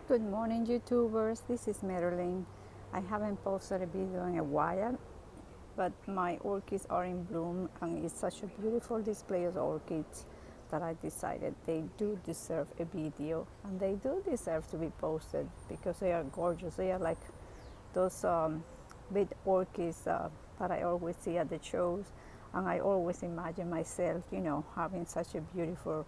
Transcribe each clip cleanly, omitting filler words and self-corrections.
Good morning, YouTubers. This is Marilyn. I haven't posted a video in a while, but my orchids are in bloom, and it's such a beautiful display of orchids that I decided they do deserve a video, and they do deserve to be posted because they are gorgeous. They are like those big orchids that I always see at the shows, and I always imagine myself, having such a beautiful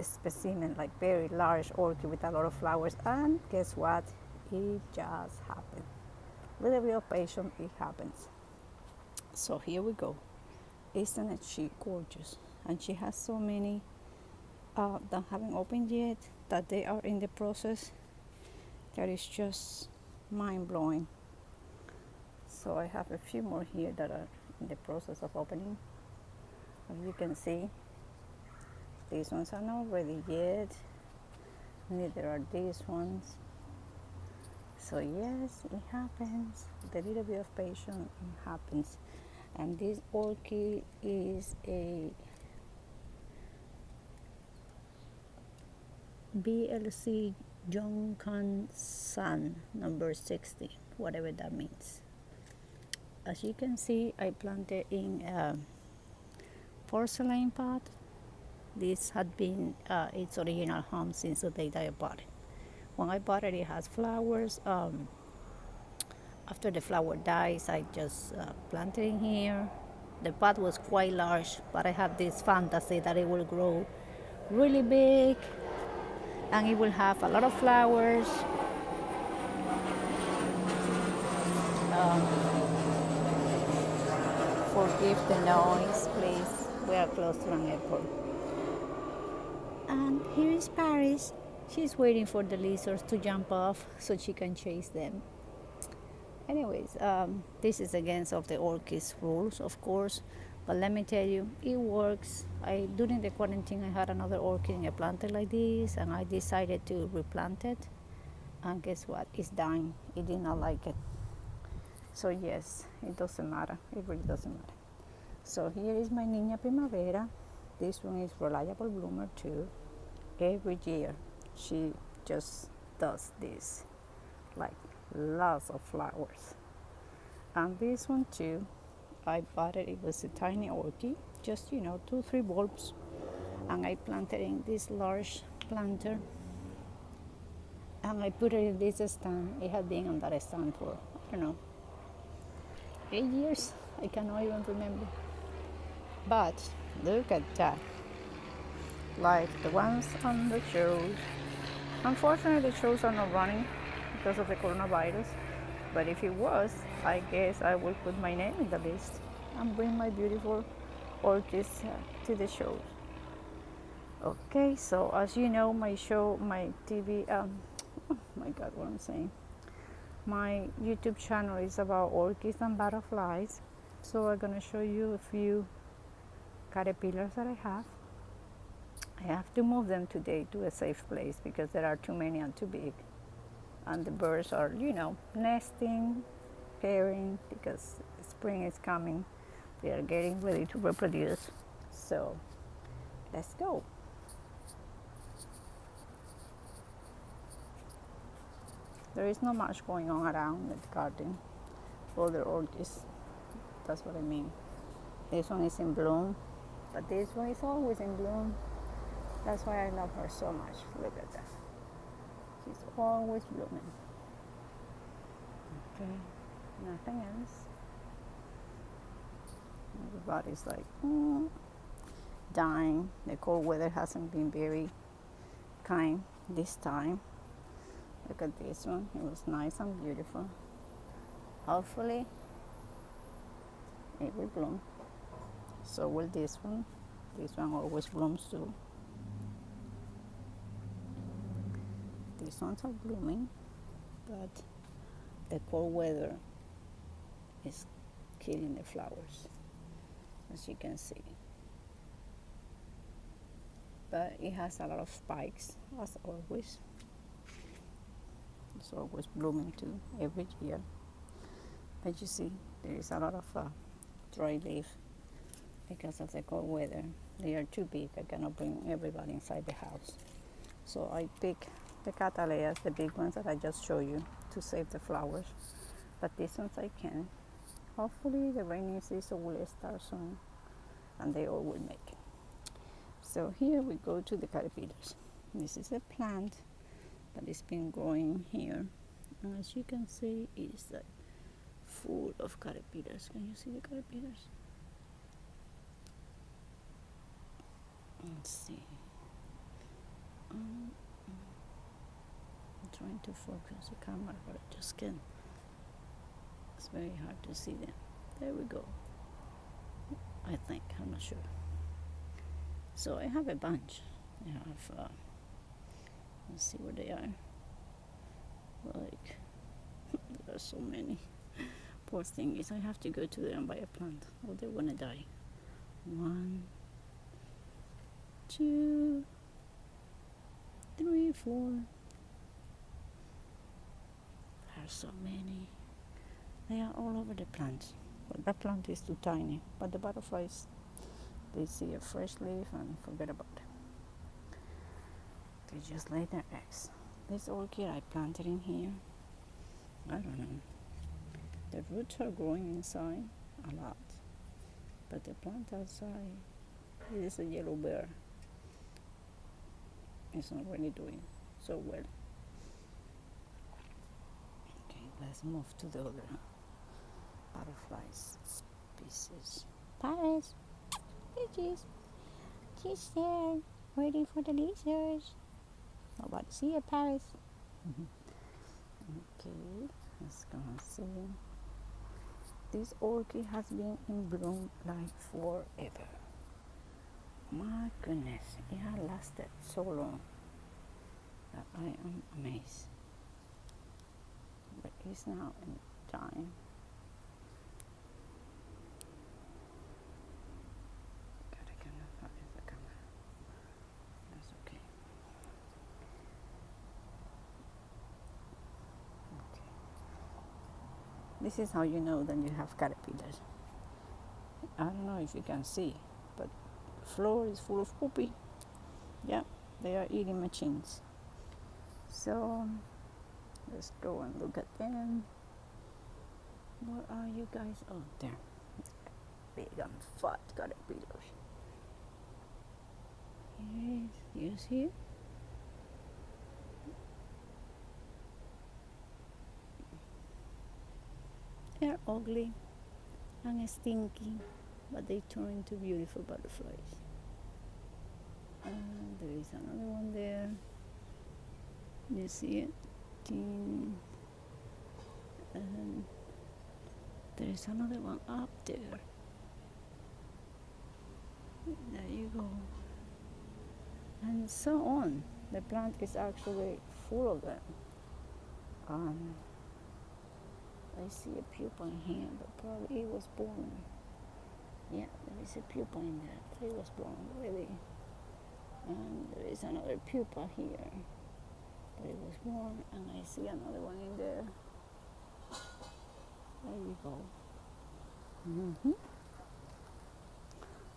specimen, like very large orchid with a lot of flowers. And guess what? It just happened. With a bit of patience, it happens. So here we go. Isn't she gorgeous? And she has so many that haven't opened yet, that they are in the process, that is just mind blowing. So I have a few more here that are in the process of opening. As you can see, these ones are not ready yet, neither are these ones. So yes, it happens. With a little bit of patience, it happens. And this orchid is a BLC Jongkan San number 60, whatever that means. As you can see, I planted in a porcelain pot. This had been its original home since the day that I bought it. When I bought it, it has flowers. After the flower dies, I just planted in here. The pot was quite large, but I have this fantasy that it will grow really big and it will have a lot of flowers. Forgive the noise, please. We are close to an airport. And here is Paris. She's waiting for the lizards to jump off so she can chase them. Anyways, this is against of the orchids rules, of course, but let me tell you, it works. During the quarantine, I had another orchid in a planter like this, and I decided to replant it. And guess what? It's dying. It did not like it. So yes, it doesn't matter. It really doesn't matter. So here is my Niña Primavera. This one is reliable bloomer too. Every year, she just does this, like lots of flowers. And this one too, I bought it. It was a tiny orchid, just 2-3 bulbs, and I planted in this large planter. And I put it in this stand. It had been on that stand for, I don't know, 8 years. I cannot even remember. But look at that. Like the ones on the shows. Unfortunately, the shows are not running because of the coronavirus. But if it was, I guess I would put my name in the list and bring my beautiful orchids to the shows. Okay, so as you know, my TV, oh my God, what I'm saying. My YouTube channel is about orchids and butterflies. So I'm gonna show you a few caterpillars that I have. I have to move them today to a safe place because there are too many and too big. And the birds are, nesting, pairing, because spring is coming. They are getting ready to reproduce. So let's go. There is not much going on around the garden. Other orchids, that's what I mean. This one is in bloom, but this one is always in bloom. That's why I love her so much. Look at that. She's always blooming. Okay, nothing else. Everybody's like dying. The cold weather hasn't been very kind this time. Look at this one. It was nice and beautiful. Hopefully it will bloom. So will this one. This one always blooms too. These ones are blooming, but the cold weather is killing the flowers, as you can see. But it has a lot of spikes, as always. It's always blooming too, every year. But you see, there is a lot of dry leaf because of the cold weather. They are too big. I cannot bring everybody inside the house. So I pick the cattleyas, the big ones that I just showed you to save the flowers. But these ones I can. Hopefully the rainy season will start soon and they all will make it. So here we go to the caterpillars. This is a plant that has been growing here. And as you can see, it's like full of caterpillars. Can you see the caterpillars? Let's see. I'm trying to focus the camera, but I just can't. It's very hard to see them. There we go. I think, I'm not sure. So I have a bunch. I have, let's see where they are. Like, there are so many. Poor thing is, I have to go to them and buy a plant, or they're gonna die. 1, 2, 3, 4. There are so many. They are all over the plant. But that plant is too tiny. But the butterflies, they see a fresh leaf and forget about it. They just lay their eggs. This orchid I planted in here. I don't know. The roots are growing inside a lot. But the plant outside, it is a yellow bear. It's not really doing so well. Okay, let's move to the other butterflies species. Paris, bitches, she's there, waiting for the lizards. Nobody see it, Paris. Okay, let's go and see. This orchid has been in bloom like forever. My goodness, it has lasted so long that I am amazed. But it's now in time. This is how you know that you have caterpillars. I don't know if you can see, but the floor is full of poopy. Yeah, they are eating machines. So let's go and look at them. Where are you guys? Oh, there. Big and fat caterpillars. Yes, you see it? They're ugly and stinky, but they turn into beautiful butterflies. And there is another one there. You see it? And there is another one up there. There you go. And so on. The plant is actually full of them. I see a pupa in here, but probably it was born. Yeah, there is a pupa in there, but it was born already. And there is another pupa here, but it was born, and I see another one in there. There you go.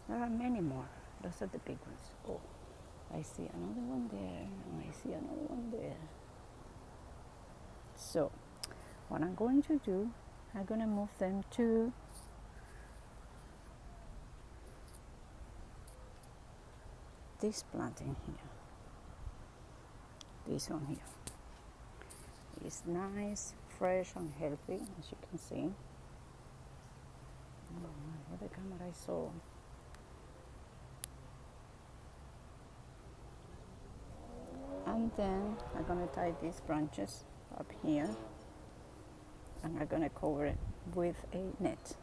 There are many more. Those are the big ones. Oh, I see another one there, and I see another one there. So, what I'm going to do, I'm going to move them to this plant in here. This one here. It's nice, fresh, and healthy, as you can see. Oh, what the camera I saw. And then I'm going to tie these branches up here, and I'm going to cover it with a net,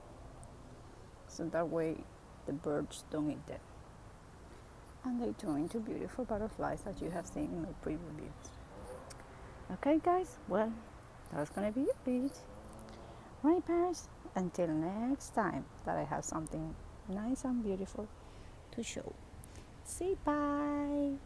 so that way the birds don't eat them, and they turn into beautiful butterflies that you have seen in my previous videos. Okay guys, well, that's going to be it. Right, Paris, until next time that I have something nice and beautiful to show. Say bye.